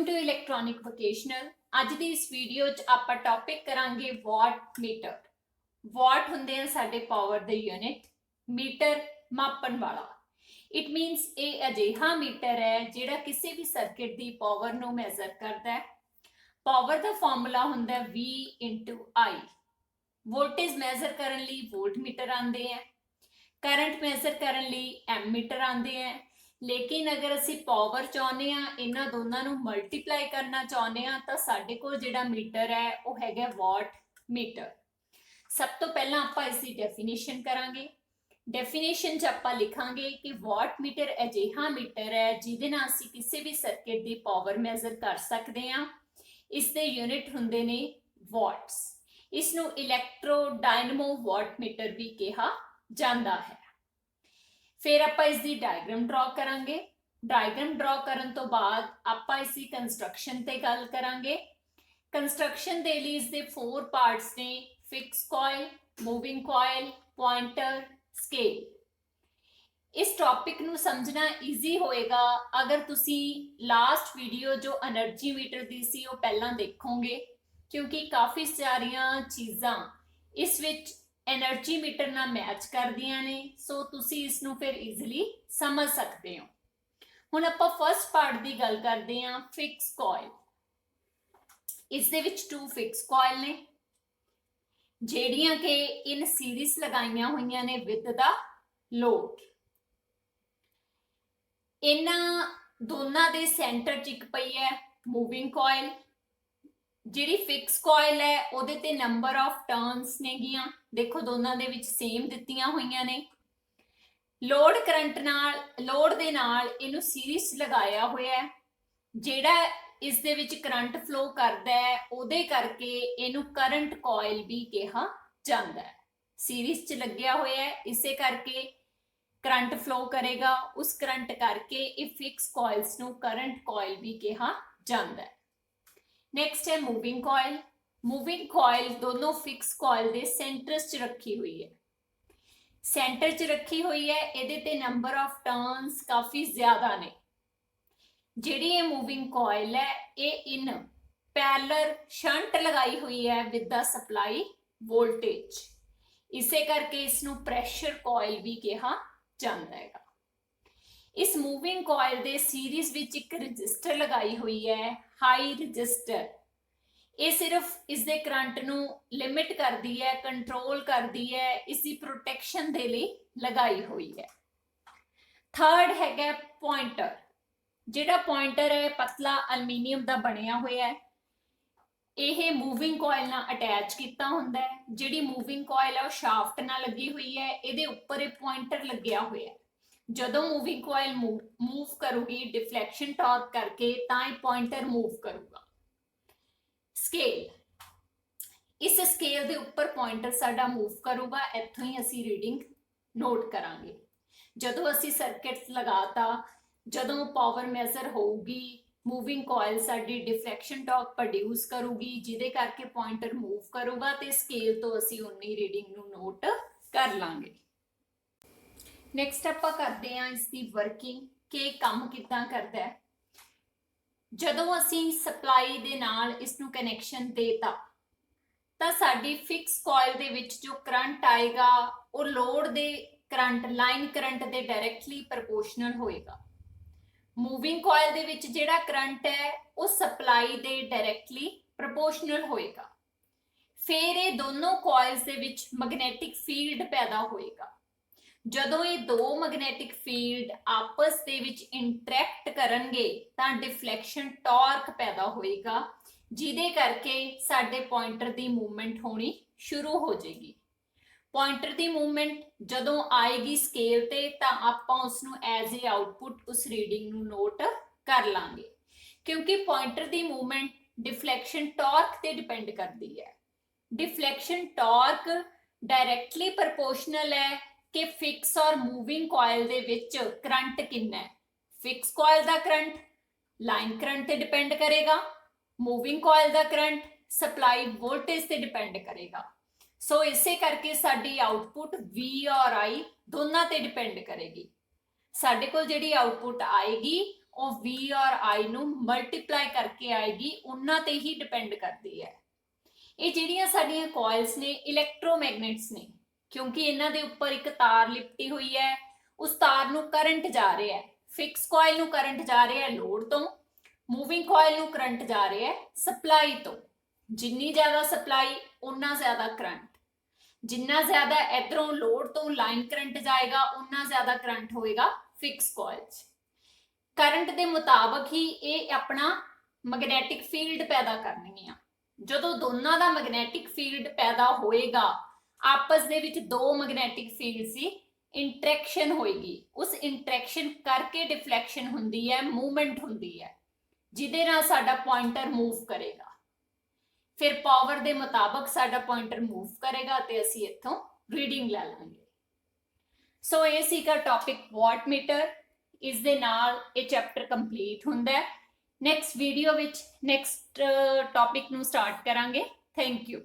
Welcome to electronic vocational. अज की इस वीडियो च आपां टॉपिक करांगे वाट मीटर। वाट हुंदे हैं साडे पावर दे यूनिट, मीटर मापन वाला। इट मीनस ये अजिहा मीटर है जिहड़ा किसी भी सर्किट की पावर नूं मैजर करता है। पावर का फॉर्मूला हुंदा है V into I। Voltage measure करने लई वोल्ट मीटर आंदे हैं, करंट मैजर करने लई एम मीटर आंदे हैं। लेकिन अगर असी पावर चाहते हैं, इन्होंने दोनों मल्टीप्लाई करना चाहते हैं, तो साडे कोल जिहड़ा मीटर है वो हैगा वाट मीटर। सब तो पहला आपां इसकी डेफिनेशन करांगे। डेफिनेशन च आपां लिखांगे कि वाट मीटर अजिहा मीटर है जिहदे नाल असी किसी भी सर्किट की पावर मैजर कर सकते हैं। इसके यूनिट हुंदे ने वाट्स। इसनूं इलैक्ट्रो डायनमो वाट मीटर भी कहा जाता है। फिर आपां इसकी डायग्राम ड्रॉ करांगे। डायग्राम ड्रॉ करन तो बाद आपां इसकी कंस्ट्रक्शन ते गल करांगे। कंस्ट्रक्शन दे लई इसके 4 पार्ट्स ने, fix coil, moving coil, pointer, scale. इस टॉपिक नूं समझना ईजी होएगा अगर तुसी लास्ट वीडियो जो एनर्जी मीटर दी सी वो पहलां देखोगे, क्योंकि काफ़ी सारियां चीज़ां इस विच एनर्जी मीटर ना मैच करदियां ने। सो तुसी इसनूं फिर ईजिली समझ सकते हो। हुण आपां फर्स्ट पार्ट की गल करते हैं, फिक्स कॉइल। इस दे विच 2 फिक्स कॉइल ने ਜਿਹੜੀਆਂ कि इन सीरीज लगाईयां होईयां ने विद द लोड। इन्हां दोनों के सेंटर च एक पई है मूविंग कॉइल। जिहड़ी फिक्स कॉइल है उहदे ते नंबर ऑफ टर्न्स नेगियां, देखो दोनों दे विच सेम दित्तियां होईयां ने। लोड करंट नाल, लोड दे नाल इनू सीरीज लगाया होया है, जिहड़ा इस दे विच करंट फ्लो करदा है उहदे करके इनू करंट कॉइल भी कहा जांदा है। सीरीज च लग्या होया है, इसे करके करंट फ्लो करेगा, उस करंट करके ये फिक्स कॉइल्स नू करंट कॉइल भी कहा जांदा है। नेक्स्ट है मूविंग कॉइल। मूविंग कॉइल दोनों फिक्स कॉइल के सेंटर च रखी हुई है। सेंटर च रखी हुई है, इहदे ते नंबर ऑफ टर्न्स काफ़ी ज़्यादा ने। जिहड़ी ये मूविंग कॉइल है ये इन पैरेलल शंट लगाई हुई है विद द सप्लाई वोल्टेज। इसे करके इसनू प्रैशर कॉइल भी कहा जाता है। इस moving coil they series which एक रजिस्टर लगाई हुई है, हाई रजिस्टर। ये सिर्फ इसके करंट नू लिमिट करती है, कंट्रोल करती है, इसकी प्रोटेक्शन दे लई लगाई हुई है। थर्ड हैगा पॉइंटर। जिहड़ा पॉइंटर है पतला अलमीनियम का बनिया हुआ है। यह मूविंग कॉइल नाल अटैच किया हुंदा है। जिहड़ी मूविंग कॉइल है वो शाफ्ट नाल लगी हुई है, इहदे उपर एक पॉइंटर लग्या हुआ है। जदों मूविंग कॉइल मूव करूगी डिफ्लैक्शन टॉर्क करके, तां ये पॉइंटर मूव करूगा। स्केल, इस स्केल के उपर पॉइंटर साडा मूव करूगा। इत्थों ही असी रीडिंग नोट करांगे। जदों असी सर्किट लगाता, जदों पावर मैजर होगी, मूविंग कॉइल साडी डिफ्लैक्शन टॉर्क प्रोड्यूस करूगी, जिहदे करके पॉइंटर मूव करूगा, तो स्केल तो असी उन्नी रीडिंग नूं नोट कर लांगे। नैक्सट आपां करते हैं इसकी वर्किंग कि काम किदां करदा है। जदों असी सप्लाई दे नाल इसनूं कनैक्शन देता तो साडी फिक्स कॉइल दे विच जो करंट आएगा वो लोड दे करंट, लाइन करंट दे डायरैक्टली प्रपोर्शनल होएगा। मूविंग कॉइल दे विच जिहड़ा करंट है वो सप्लाई दे डायरैक्टली प्रपोर्शनल होएगा। फिर ये दोनों कॉइल्स दे विच मैग्नेटिक फील्ड पैदा होएगा। जदों ये दो मैग्नेटिक फील्ड आपस दे विच इंटरैक्ट करनगे तां डिफ्लैक्शन टॉर्क पैदा होएगा, जिहदे करके साडे पॉइंटर की मूवमेंट होनी शुरू हो जाएगी। पॉइंटर की मूवमेंट जदों आएगी स्केल ते तां आपां उसनूं एज ए आउटपुट उस रीडिंग नूं नोट कर लांगे, क्योंकि पॉइंटर की मूवमेंट डिफ्लैक्शन टॉर्क ते डिपेंड करती है। डिफ्लैक्शन टॉर्क डायरैक्टली प्रपोर्शनल है कि फिक्स और मूविंग कॉइल दे विच करंट कितना है। फिक्स कॉइल का करंट लाइन करंट ते डिपेंड करेगा, मूविंग कॉइल का करंट सप्लाई वोल्टेज ते डिपेंड करेगा। सो इसे करके साडी आउटपुट V और I दोनों ते डिपेंड करेगी। साडे कोल जिहड़ी आउटपुट आएगी ਉਹ V ਔਰ I ਨੂੰ ਮਲਟੀਪਲਾਈ ਕਰਕੇ ਆਏਗੀ, ਉਹਨਾਂ ਤੇ ਹੀ ਡਿਪੈਂਡ ਕਰਦੀ ਹੈ। ਇਹ ਜਿਹੜੀਆਂ ਸਾਡੀਆਂ ਕੋਇਲਸ ਨੇ ਇਲੈਕਟ੍ਰੋਮੈਗਨੈਟਸ ਨੇ, ਕਿਉਂਕਿ ਇਹਨਾਂ ਦੇ ਉੱਪਰ ਇੱਕ ਤਾਰ ਲਿਪਟੀ ਹੋਈ ਹੈ, ਉਸ ਤਾਰ ਨੂੰ ਕਰੰਟ ਜਾ ਰਿਹਾ ਹੈ। ਫਿਕਸ ਕੋਇਲ ਨੂੰ ਕਰੰਟ ਜਾ ਰਿਹਾ ਹੈ ਲੋਡ ਤੋਂ, ਮੂਵਿੰਗ ਕੋਇਲ ਨੂੰ ਕਰੰਟ ਜਾ ਰਿਹਾ ਹੈ ਸਪਲਾਈ ਤੋਂ। ਜਿੰਨੀ ਜ਼ਿਆਦਾ ਸਪਲਾਈ ਉਨਾ ਜ਼ਿਆਦਾ ਕਰੰਟ, ਜਿੰਨਾ ਜ਼ਿਆਦਾ ਇਧਰੋਂ ਲੋਡ ਤੋਂ ਲਾਈਨ ਕਰੰਟ ਜਾਏਗਾ ਉਨਾ ਜ਼ਿਆਦਾ ਕਰੰਟ ਹੋਏਗਾ ਫਿਕਸ ਕੋਇਲ 'ਚ। ਕਰੰਟ ਦੇ ਮੁਤਾਬਕ ਹੀ ਇਹ ਆਪਣਾ ਮੈਗਨੈਟਿਕ ਫੀਲਡ ਪੈਦਾ ਕਰਨਗੀਆਂ। ਜਦੋਂ ਦੋਨਾਂ ਦਾ ਮੈਗਨੈਟਿਕ ਫੀਲਡ ਪੈਦਾ ਹੋਏਗਾ, ਆਪਸ ਦੇ ਵਿੱਚ ਦੋ ਮੈਗਨੈਟਿਕ ਫੀਲਡ ਸੀ, ਇੰਟਰੈਕਸ਼ਨ ਹੋਏਗੀ। ਉਸ ਇੰਟਰੈਕਸ਼ਨ ਕਰਕੇ ਡਿਫਲੈਕਸ਼ਨ ਹੁੰਦੀ ਹੈ, ਮੂਵਮੈਂਟ ਹੁੰਦੀ ਹੈ, ਜਿਹਦੇ ਨਾਲ ਸਾਡਾ ਪੁਆਇੰਟਰ ਮੂਵ ਕਰੇਗਾ। ਫਿਰ ਪਾਵਰ ਦੇ ਮੁਤਾਬਕ ਸਾਡਾ ਪੁਆਇੰਟਰ ਮੂਵ ਕਰੇਗਾ ਤੇ ਅਸੀਂ ਇੱਥੋਂ ਰੀਡਿੰਗ ਲੈ ਲਾਂਗੇ। ਸੋ ਇਹ ਸੀਗਾ ਟੌਪਿਕ ਵਾਟਮੀਟਰ। ਇਸ ਦੇ ਨਾਲ ਇਹ ਚੈਪਟਰ ਕੰਪਲੀਟ ਹੁੰਦਾ ਹੈ। ਨੈਕਸਟ ਵੀਡੀਓ ਵਿੱਚ ਨੈਕਸਟ ਟੌਪਿਕ ਨੂੰ ਸਟਾਰਟ ਕਰਾਂਗੇ। Thank you.